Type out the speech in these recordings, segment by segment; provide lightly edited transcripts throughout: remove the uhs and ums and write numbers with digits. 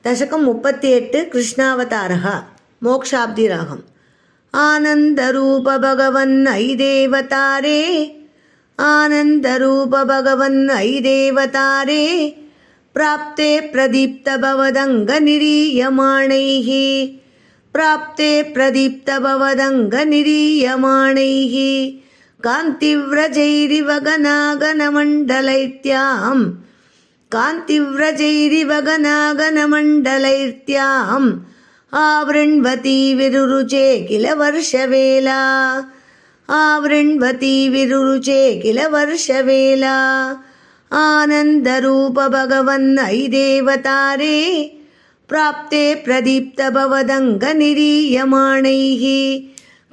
दशकं 38 कृष्णावतारः मोक्षाब्धिरागम् आनन्दरूप भगवन् ऐ देवतारे आनन्दरूप भगवन् ऐ देवतारे प्राप्ते प्रदीप्त भवदङ्गनिरीयमाणैः प्राप्ते प्रदीप्त भवदङ्गनिरीयमाणैः कान्तिव्रजैरिव गणागणमण्डलैत्यां कान्तिव्रजैरिव गणागणमण्डलैत्याम् आवृण्वती विरुरुचे किल वर्षवेला आवृण्वती विरुरुचे किल वर्षवेला आनन्दरूप भगवन् ऐ देवतारे प्राप्ते प्रदीप्त भवदङ्गनिरीयमाणैः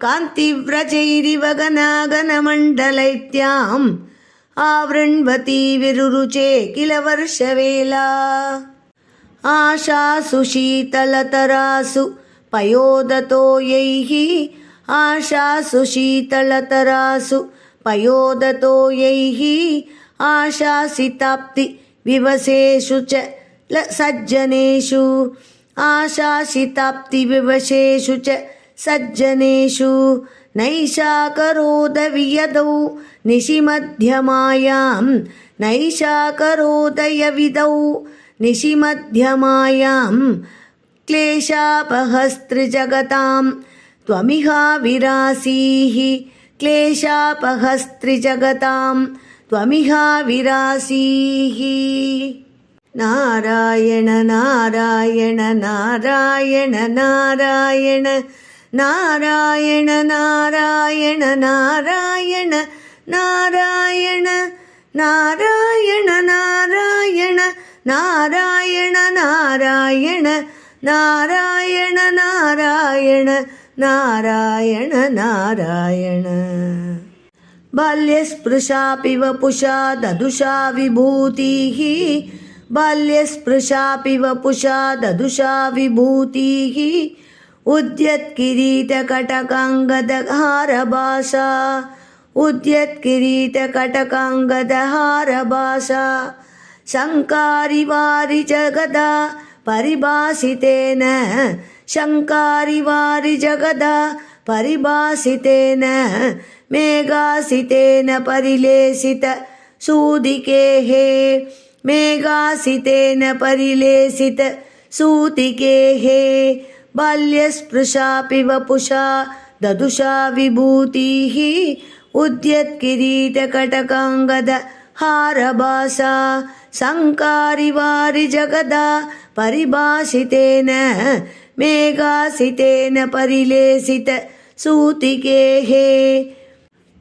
कान्तिव्रजैरिव गणागणमण्डलैत्याम् आवृण्वती विरुरुचे किल वर्षवेला आशासु शीतलतरासु पयोदतो यैः आशासु शीतलतरासु पयोदतो यैः आशासिताप्ति विवशेषु च सज्जनेषु आशासिताप्ति विवशेषु च सज्जनेषु नैषाकरोद वियदौ निशिमध्यमायां नैषाकरोदयविदौ निशिमध्यमायां क्लेशापहस्त्रिजगतां त्वमिहा विरासीः क्लेशापहस्त्रिजगतां त्वमिहा विरासीः नारायण नारायण नारायण नारायण नारायण नारायण नारायण नारायण नारायण नारायण नारायण नारायण नारायण नारायण नारायण नारायण बाल्यस्पृशापि वपुषा ददुषा विभूतिः बाल्यस्पृशापि वपुषा ददुषा विभूतिः उद्यत्किरीटकटकाङ्गदहारभाषा उद्यत्किरीटकटकाङ्गदहारभाषा शङ्कारिवारि जगदा परिभाषितेन शङ्कारिवारि जगदा परिभाषितेन मेघासितेन परिलेसित सूदिकेः मेघासितेन परिलेसित सूतिकेः बाल्यस्पृशापि वपुषा ददुषा विभूतिः उद्यत्किरीटकटकाङ्गद हारभाषा शङ्कारिवारि जगदा परिभाषितेन मेघासितेन परिलेसित सूतिकेः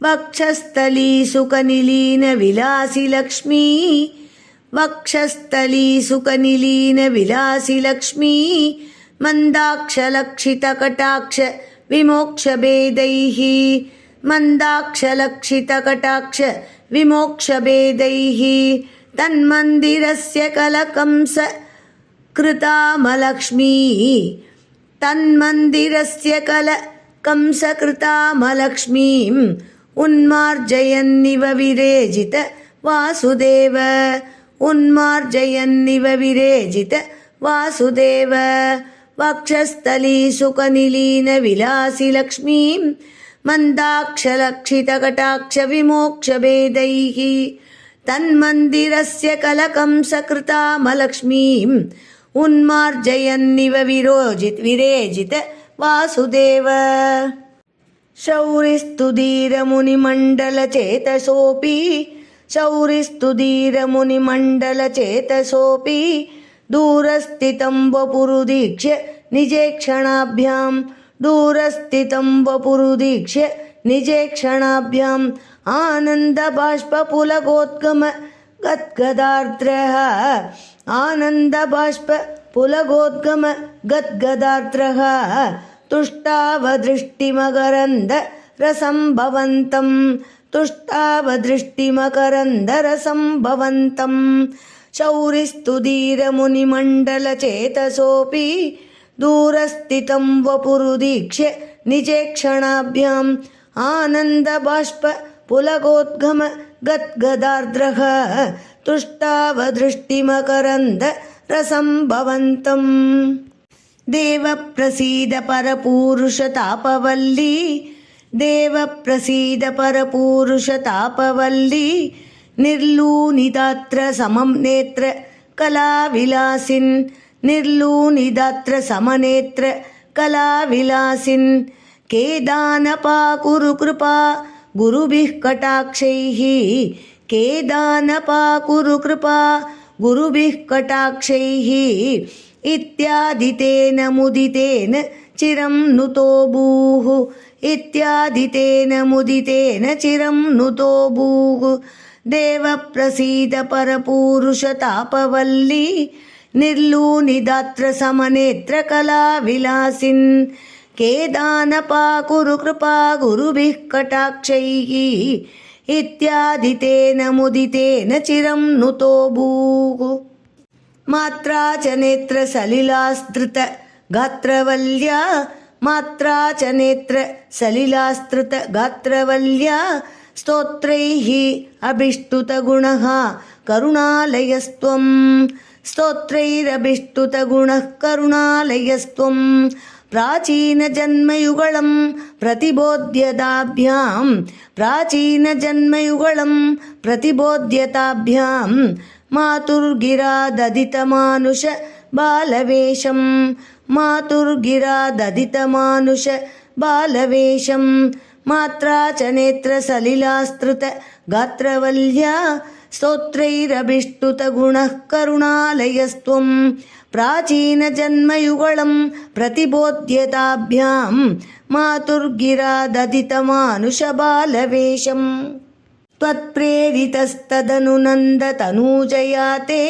वक्षस्थली सुखनिलीन विलासि लक्ष्मी वक्षस्थली सुखनिलीन विलासि लक्ष्मी मन्दाक्षलक्षितकटाक्ष विमोक्षभेदैः मन्दाक्षलक्षितकटाक्ष विमोक्षभेदैः तन्मन्दिरस्य कलकंस कृतामलक्ष्मी तन्मन्दिरस्य कलकंसकृतामलक्ष्मीम् उन्मार्जयन्निव विरेजित वासुदेव उन्मार्जयन्निव विरेजित वासुदेव वक्षस्थली सुखनिलीन विलासि लक्ष्मीं मन्दाक्षलक्षितकटाक्ष विमोक्षभेदैः तन्मन्दिरस्य कलकंसकृतामलक्ष्मीम् उन्मार्जयन्निव विरेजित वासुदेव शौरिस्तुधीरमुनिमण्डलचेतसोऽपि शौरिस्तुधीरमुनिमण्डलचेतसोऽपि दूरस्थितं वपुरुदीक्ष्य निजेक्षणाभ्यां दूरस्थितं वपुरुदीक्ष्य निजेक्षणाभ्याम् आनन्दबाष्पपुलकोद्गम गद्गदार्द्रः आनन्दबाष्पपुलकोद्गम गद्गदार्द्रः तुष्टावदृष्टिमकरन्द रसंभवन्तं तुष्टावदृष्टिमकरन्द रसंभवन्तं शौरिस्तुधीरमुनिमण्डलचेतसोऽपि दूरस्थितं वपुरुदीक्ष्य निजेक्षणाभ्याम् आनन्दबाष्पपुलकोद्गम गद्गदार्द्रः तुष्टावदृष्टिमकरन्द रसम्भवन्तम् देव प्रसीद परपूरुषतापवल्ली देव प्रसीद परपूरुषतापवल्ली निर्लूनिदात्र समं नेत्र कलाविलासिन् निर्लूनिदात्र समनेत्र कलाविलासिन् केदानपाकुरु कृपा गुरुभिः कटाक्षैः केदानपाकुरु कृपा गुरुभिः कटाक्षैः इत्यादितेन मुदितेन चिरं नुतो भूः इत्यादितेन मुदितेन चिरं नुतो भूः देव प्रसीद परपूरुषतापवल्ली निर्लूनिदात्र समनेत्र कलाविलासिन् केदानपाकुरु कृपा गुरुभिः कटाक्षैः इत्यादितेन मुदितेन चिरं नुतो भूः मात्रा च नेत्र सलिलास्तृत गात्रवल्या मात्रा च नेत्र सलिलास्तृत गात्रवल्या स्तोत्रैः अभिष्टुतगुणः करुणालयस्त्वं स्तोत्रैरभिष्टुतगुणः करुणालयस्त्वं प्राचीनजन्मयुगलं प्रतिबोध्यताभ्यां प्राचीनजन्मयुगलं प्रतिबोध्यताभ्यां मातुर्गिरा ददितमानुष बालवेषं मातुर्गिरा ददितमानुष बालवेषं मात्रा च नेत्र सलिलास्तृत गात्रवल्या स्तोत्रैरभिष्टुतगुणः करुणालयस्त्वं प्राचीनजन्मयुगलं प्रतिबोध्यताभ्यां मातुर्गिरा ददितमानुषबालवेषम् त्वत्प्रेरितस्तदनु नन्दतनूजया ते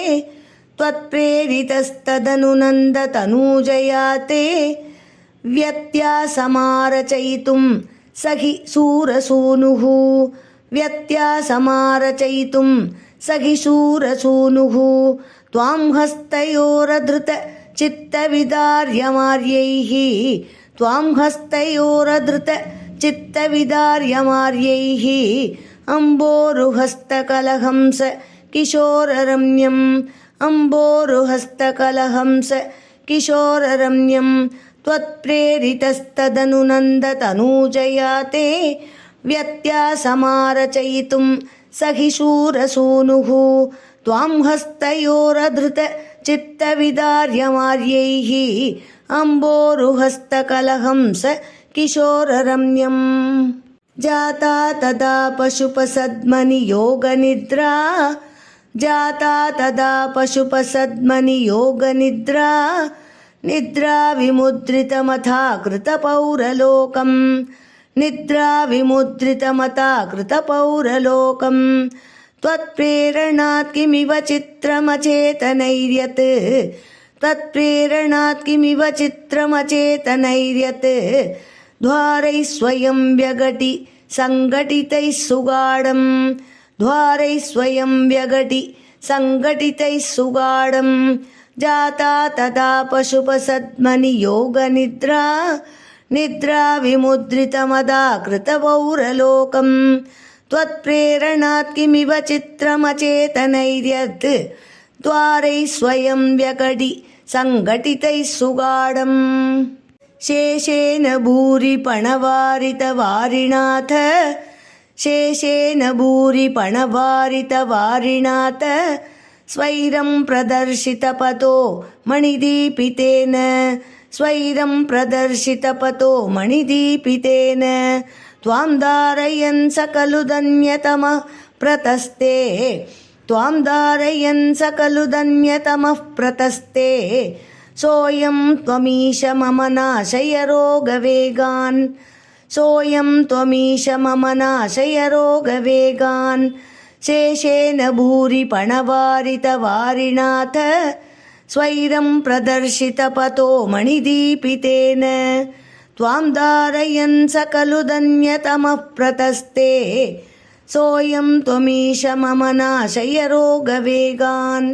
त्वत्प्रेरितस्तदनुनन्दतनूजया ते व्यत्यासमारचयितुं सखि शूरसूनुः व्यत्यासमारचयितुं सखि शूरसूनुः त्वां हस्तयोरधृत चित्तविदार्यमार्यैः त्वां हस्तयोरधृत चित्तविदार्यमार्यैः अम्बोरुहस्तकलहंस किशोररम्यम् अम्बोरुहस्तकलहंस किशोररम्यम् त्वत्प्रेरितस्तदनुनन्दतनूजया ते व्यत्यासमारचयितुं सखि शूरसूनुः त्वां हस्तयोरधृत चित्तविदार्यमार्यैः अम्बोरुहस्तकलहंस किशोररम्यम् जाता तदा पशुपसद्मनि योगनिद्रा जाता तदा पशुपसद्मनि योगनिद्रा निद्रा विमुद्रितमथा कृतपौरलोकम् निद्रा विमुद्रितमथा कृतपौरलोकम् त्वत्प्रेरणात् किमिव चित्रमचेतनैर्यत् त्वत्प्रेरणात् किमिव चित्रमचेतनैर्यत् द्वारैः स्वयं व्यगटि सङ्घटितैः सुगाढं द्वारैः स्वयं व्यगटि सङ्घटितैः सुगाढं जाता तदा पशुपसद्मनि योगनिद्रा निद्रा विमुद्रितमदा कृतपौरलोकम् त्वत्प्रेरणात् किमिव चित्रमचेतनैर्यत् द्वारैः स्वयं व्यगटि सङ्घटितैः सुगाढम् शेषेण भूरि पणवारितवारिणाथ शेषेण भूरि पणवारितवारिणाथ स्वैरं प्रदर्शितपतो मणिदीपितेन स्वैरं प्रदर्शितपतो मणिदीपितेन त्वां धारयन् सकलु धन्यतमः प्रतस्ते त्वां धारयन् सकलु धन्यतमः प्रतस्ते सोऽयं त्वमीश मम नाशय रोगवेगान् सोऽयं त्वमीश मम नाशय रोगवेगान् शेषेण भूरि पणवारितवारिणाथ स्वैरं प्रदर्शितपतो मणिदीपितेन त्वां धारयन् सकलु धन्यतमः प्रतस्ते सोऽयं त्वमीश मम नाशय रोगवेगान्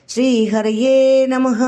श्रीहरये नमः।